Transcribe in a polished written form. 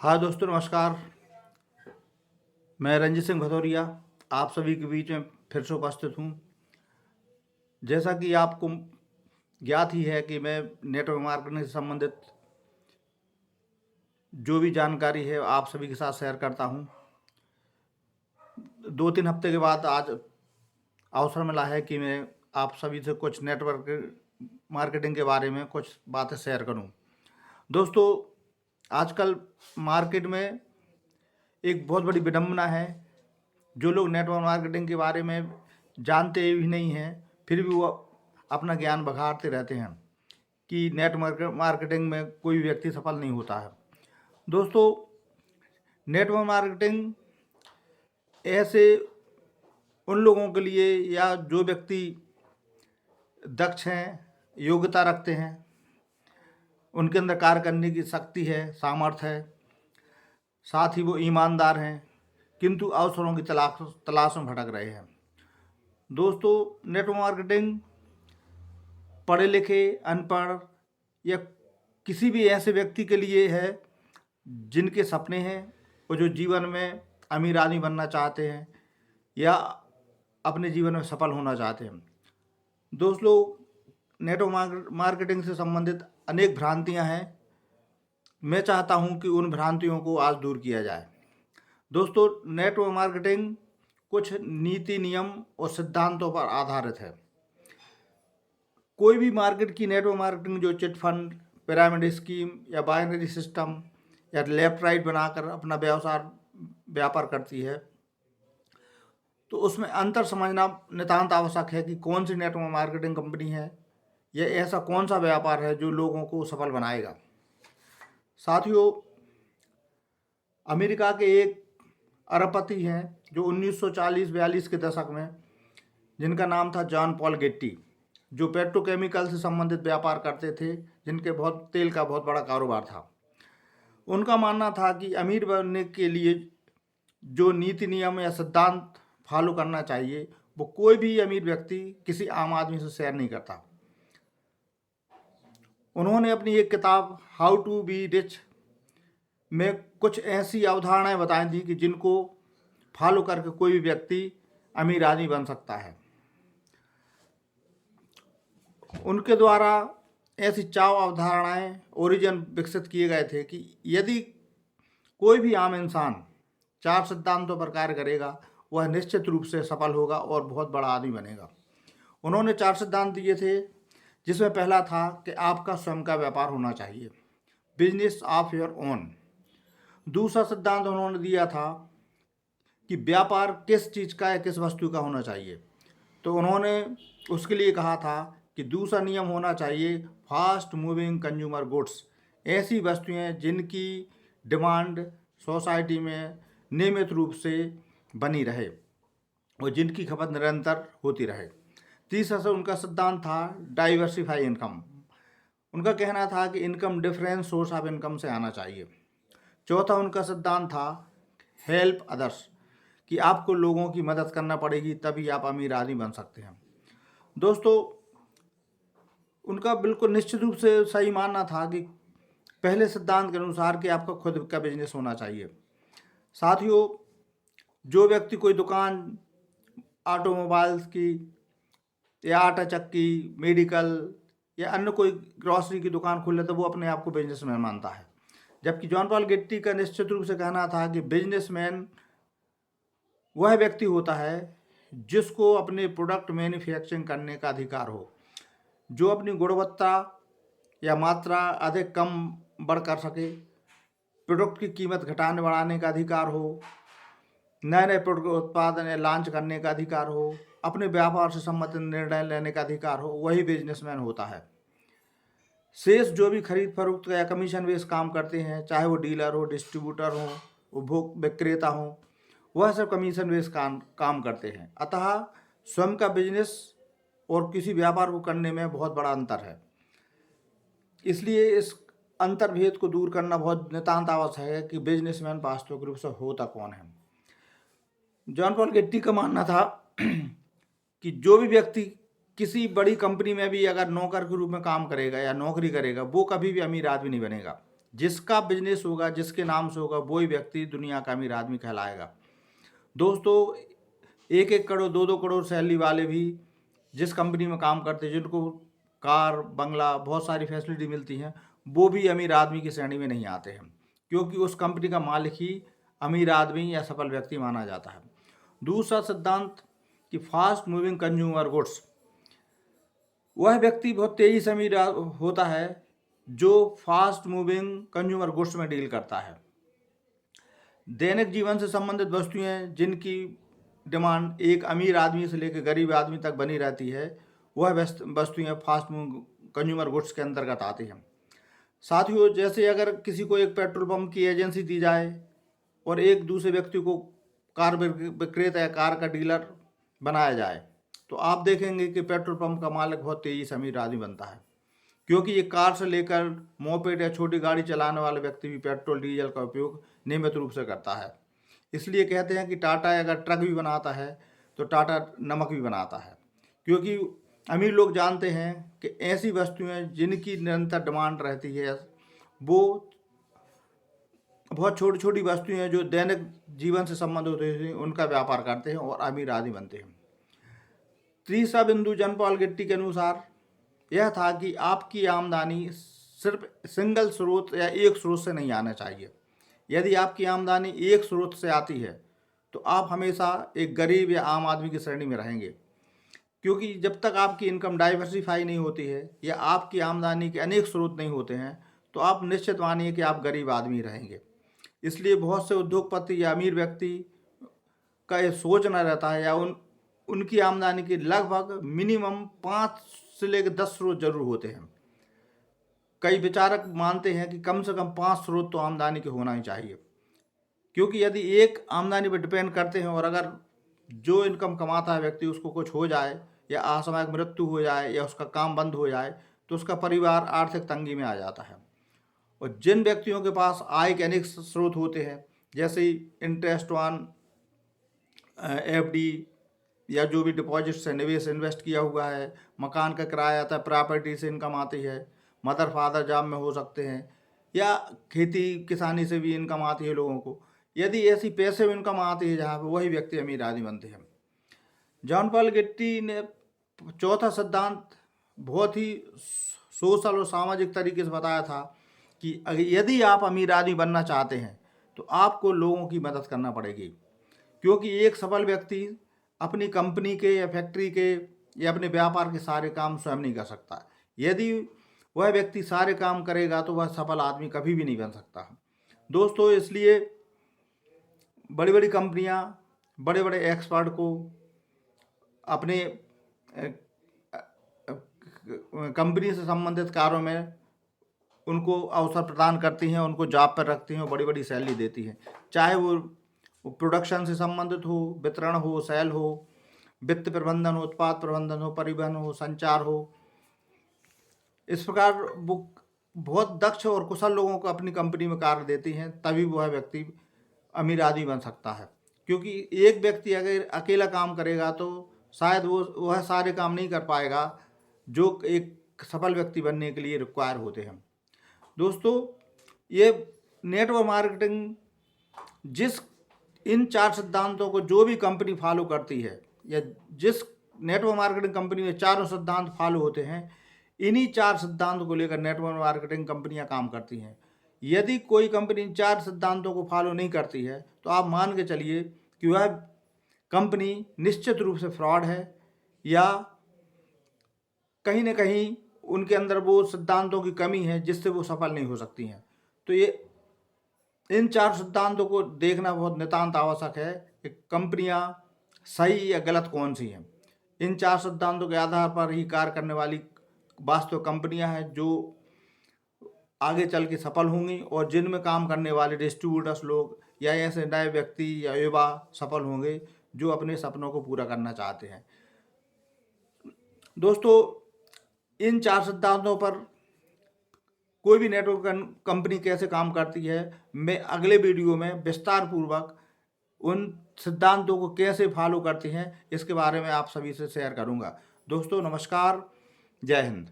हाँ दोस्तों, नमस्कार। मैं रंजित सिंह भदौरिया आप सभी के बीच में फिर से उपस्थित हूँ। जैसा कि आपको ज्ञात ही है कि मैं नेटवर्क मार्केटिंग से संबंधित जो भी जानकारी है आप सभी के साथ शेयर करता हूँ। 2-3 हफ्ते के बाद आज अवसर मिला है कि मैं आप सभी से कुछ नेटवर्क मार्केटिंग के बारे में कुछ बातें शेयर करूँ। दोस्तों, आजकल मार्केट में एक बहुत बड़ी विडंबना है। जो लोग नेटवर्क मार्केटिंग के बारे में जानते भी नहीं हैं, फिर भी वो अपना ज्ञान बघाड़ते रहते हैं कि नेटवर्क मार्केटिंग में कोई भी व्यक्ति सफल नहीं होता है। दोस्तों, नेटवर्क मार्केटिंग ऐसे उन लोगों के लिए या जो व्यक्ति दक्ष हैं, योग्यता रखते हैं, उनके अंदर कार्य करने की शक्ति है, सामर्थ्य है, साथ ही वो ईमानदार हैं, किंतु अवसरों की तलाश में भटक रहे हैं। दोस्तों, नेटवर्क मार्केटिंग पढ़े लिखे, अनपढ़ या किसी भी ऐसे व्यक्ति के लिए है जिनके सपने हैं और जो जीवन में अमीर आदमी बनना चाहते हैं या अपने जीवन में सफल होना चाहते हैं। दोस्तों, नेटवर्क मार्केटिंग से संबंधित अनेक भ्रांतियां हैं। मैं चाहता हूं कि उन भ्रांतियों को आज दूर किया जाए। दोस्तों, नेटवर्क मार्केटिंग कुछ नीति, नियम और सिद्धांतों पर आधारित है। कोई भी मार्केट की नेटवर्क मार्केटिंग जो चिट फंड, पिरामिड स्कीम या बाइनरी सिस्टम या लेफ्ट राइट बनाकर अपना व्यापार करती है, तो उसमें अंतर समझना नितांत आवश्यक है कि कौन सी नेटवर्क मार्केटिंग कंपनी है या ऐसा कौन सा व्यापार है जो लोगों को सफल बनाएगा। साथियों, अमेरिका के एक अरबपति हैं जो 1940-42 के दशक में, जिनका नाम था जॉन पॉल गेट्टी, जो पेट्रोकेमिकल से संबंधित व्यापार करते थे, जिनके तेल का बहुत बड़ा कारोबार था। उनका मानना था कि अमीर बनने के लिए जो नीति, नियम या सिद्धांत फॉलो करना चाहिए वो कोई भी अमीर व्यक्ति किसी आम आदमी से शेयर नहीं करता। उन्होंने अपनी एक किताब हाउ टू बी रिच में कुछ ऐसी अवधारणाएं बताई थी कि जिनको फॉलो करके कोई भी व्यक्ति अमीर आदमी बन सकता है। उनके द्वारा ऐसी 4 अवधारणाएं ओरिजिन विकसित किए गए थे कि यदि कोई भी आम इंसान 4 सिद्धांतों पर कार्य करेगा वह निश्चित रूप से सफल होगा और बहुत बड़ा आदमी बनेगा। उन्होंने 4 सिद्धांत दिए थे, जिसमें पहला था कि आपका स्वयं का व्यापार होना चाहिए, बिजनेस ऑफ योर ओन। दूसरा सिद्धांत उन्होंने दिया था कि व्यापार किस चीज़ का या किस वस्तु का होना चाहिए, तो उन्होंने उसके लिए कहा था कि दूसरा नियम होना चाहिए फास्ट मूविंग कंज्यूमर गुड्स, ऐसी वस्तुएं जिनकी डिमांड सोसाइटी में नियमित रूप से बनी रहे और जिनकी खपत निरंतर होती रहे। तीसरा से उनका सिद्धांत था डाइवर्सिफाई इनकम। उनका कहना था कि income different source of income से आना चाहिए। चौथा उनका सिद्धांत था हेल्प अदर्स, कि आपको लोगों की मदद करना पड़ेगी तभी आप अमीर आदमी बन सकते हैं। दोस्तों, उनका बिल्कुल निश्चित रूप से सही मानना था कि पहले सिद्धांत के अनुसार कि आपका खुद का बिजनेस होना चाहिए। साथियों, जो व्यक्ति कोई दुकान ऑटोमोबाइल्स की या आटा चक्की, मेडिकल या अन्य कोई ग्रॉसरी की दुकान खोल लेता है वो अपने आप को बिजनेसमैन मानता है, जबकि जॉन पॉल गेट्टी का निश्चित रूप से कहना था कि बिजनेसमैन वह व्यक्ति होता है जिसको अपने प्रोडक्ट मैन्युफैक्चरिंग करने का अधिकार हो, जो अपनी गुणवत्ता या मात्रा अधिक कम बढ़ कर सके, प्रोडक्ट की कीमत घटाने बढ़ाने का अधिकार हो, नए नए प्रोडक्ट उत्पादन या लॉन्च करने का अधिकार हो, अपने व्यापार से संबंधित निर्णय लेने का अधिकार हो, वही बिजनेसमैन होता है। शेष जो भी खरीद फरोख्त या कमीशन बेस काम करते हैं, चाहे वो डीलर हो, डिस्ट्रीब्यूटर हो, उपभोग विक्रेता हो, वह सब कमीशन बेस काम करते हैं। अतः स्वयं का बिजनेस और किसी व्यापार को करने में बहुत बड़ा अंतर है। इसलिए इस अंतर्भेद को दूर करना बहुत नितांत आवश्यक है कि बिजनेसमैन वास्तविक रूप से होता कौन है। जॉन पॉल गेट्टी का मानना था कि जो भी व्यक्ति किसी बड़ी कंपनी में भी अगर नौकर के रूप में काम करेगा या नौकरी करेगा वो कभी भी अमीर आदमी नहीं बनेगा। जिसका बिजनेस होगा, जिसके नाम से होगा, वही व्यक्ति दुनिया का अमीर आदमी कहलाएगा। दोस्तों, 1-1 करोड़ 2-2 करोड़ सैलरी वाले भी जिस कंपनी में काम करते हैं, जिनको कार बंगला बहुत सारी फैसिलिटी मिलती हैं, वो भी अमीर आदमी की श्रेणी में नहीं आते हैं, क्योंकि उस कंपनी का मालिक ही अमीर आदमी या सफल व्यक्ति माना जाता है। दूसरा सिद्धांत कि फास्ट मूविंग कंज्यूमर गुड्स, वह व्यक्ति बहुत तेजी से अमीर होता है जो फास्ट मूविंग कंज्यूमर गुड्स में डील करता है। दैनिक जीवन से संबंधित वस्तुएं जिनकी डिमांड एक अमीर आदमी से लेकर गरीब आदमी तक बनी रहती है, वह वस्तुएं फास्ट मूविंग कंज्यूमर गुड्स के अंतर्गत आती हैं। साथियों, जैसे अगर किसी को एक पेट्रोल पंप की एजेंसी दी जाए और एक दूसरे व्यक्ति को कार विक्रेता या कार का डीलर बनाया जाए, तो आप देखेंगे कि पेट्रोल पंप का मालिक बहुत तेजी से अमीर आदमी बनता है, क्योंकि ये कार से लेकर मोपेड या छोटी गाड़ी चलाने वाले व्यक्ति भी पेट्रोल डीजल का उपयोग नियमित रूप से करता है। इसलिए कहते हैं कि टाटा अगर ट्रक भी बनाता है तो टाटा नमक भी बनाता है, क्योंकि अमीर लोग जानते हैं कि ऐसी वस्तुएं जिनकी निरंतर डिमांड रहती है, वो बहुत छोटी छोटी वस्तुएं हैं जो दैनिक जीवन से संबंधित होते हैं, उनका व्यापार करते हैं और अमीर आदमी बनते हैं। तीसरा बिंदु जॉन पॉल गेट्टी के अनुसार यह था कि आपकी आमदनी सिर्फ सिंगल स्रोत या एक स्रोत से नहीं आना चाहिए। यदि आपकी आमदनी एक स्रोत से आती है तो आप हमेशा एक गरीब या आम आदमी की श्रेणी में रहेंगे, क्योंकि जब तक आपकी इनकम डाइवर्सिफाई नहीं होती है या आपकी आमदनी के अनेक स्रोत नहीं होते हैं, तो आप निश्चित मानिए कि आप गरीब आदमी रहेंगे। इसलिए बहुत से उद्योगपति या अमीर व्यक्ति का ये सोचना रहता है या उनकी आमदनी के लगभग मिनिमम 5 से लेकर 10 स्रोत जरूर होते हैं। कई विचारक मानते हैं कि कम से कम 5 स्रोत तो आमदनी के होना ही चाहिए, क्योंकि यदि एक आमदनी पर डिपेंड करते हैं और अगर जो इनकम कमाता है व्यक्ति उसको कुछ हो जाए या असामयिक मृत्यु हो जाए या उसका काम बंद हो जाए, तो उसका परिवार आर्थिक तंगी में आ जाता है। और जिन व्यक्तियों के पास आय के अनेक स्रोत होते हैं, जैसे इंटरेस्ट ऑन एफडी या जो भी डिपॉजिट से निवेश इन्वेस्ट किया हुआ है, मकान का किराया आता है, प्रॉपर्टी से इनकम आती है, मदर फादर जॉब में हो सकते हैं, या खेती किसानी से भी इनकम आती है लोगों को। यदि ऐसी पैसे में इनकम आती है जहाँ पर, वही व्यक्ति अमीर आदमी बनते हैं। जॉन पॉल गेट्टी ने चौथा सिद्धांत बहुत ही सोशल और सामाजिक तरीके से बताया था कि यदि आप अमीर आदमी बनना चाहते हैं तो आपको लोगों की मदद करना पड़ेगी, क्योंकि एक सफल व्यक्ति अपनी कंपनी के या फैक्ट्री के या अपने व्यापार के सारे काम स्वयं नहीं कर सकता। यदि वह व्यक्ति सारे काम करेगा तो वह सफल आदमी कभी भी नहीं बन सकता। दोस्तों, इसलिए बड़ी बड़ी कंपनियां बड़े बड़े एक्सपर्ट को अपने कंपनी से संबंधित कार्यों में उनको अवसर प्रदान करती हैं, उनको जॉब पर रखती हैं और बड़ी बड़ी सैलरी देती हैं, चाहे वो प्रोडक्शन से संबंधित हो, वितरण हो, सेल हो, वित्त प्रबंधन हो, उत्पाद प्रबंधन हो, परिवहन हो, संचार हो। इस प्रकार वो बहुत दक्ष और कुशल लोगों को अपनी कंपनी में कार्य देती हैं, तभी वह व्यक्ति अमीर आदमी बन सकता है। क्योंकि एक व्यक्ति अगर अकेला काम करेगा तो शायद वह सारे काम नहीं कर पाएगा जो एक सफल व्यक्ति बनने के लिए रिक्वायर होते हैं। दोस्तों, ये नेटवर्क मार्केटिंग इन 4 सिद्धांतों को जो भी कंपनी फॉलो करती है, या जिस नेटवर्क मार्केटिंग कंपनी में चारों सिद्धांत फॉलो होते हैं, इन्हीं 4 सिद्धांतों को लेकर नेटवर्क मार्केटिंग कंपनियां काम करती हैं। यदि कोई कंपनी इन 4 सिद्धांतों को फॉलो नहीं करती है तो आप मान के चलिए कि वह कंपनी निश्चित रूप से फ्रॉड है, या कहीं ना कहीं उनके अंदर वो सिद्धांतों की कमी है जिससे वो सफल नहीं हो सकती हैं। तो ये इन 4 सिद्धांतों को देखना बहुत नितांत आवश्यक है कि कंपनियां सही या गलत कौन सी हैं। इन 4 सिद्धांतों के आधार पर ही कार्य करने वाली वास्तव कंपनियां हैं जो आगे चल के सफल होंगी, और जिनमें काम करने वाले डिस्ट्रीब्यूटर्स लोग या ऐसे नए व्यक्ति या युवा सफल होंगे जो अपने सपनों को पूरा करना चाहते हैं। दोस्तों, इन 4 सिद्धांतों पर कोई भी नेटवर्क कंपनी कैसे काम करती है, मैं अगले वीडियो में विस्तार पूर्वक उन सिद्धांतों को कैसे फॉलो करती हैं इसके बारे में आप सभी से शेयर करूंगा। दोस्तों, नमस्कार, जय हिंद।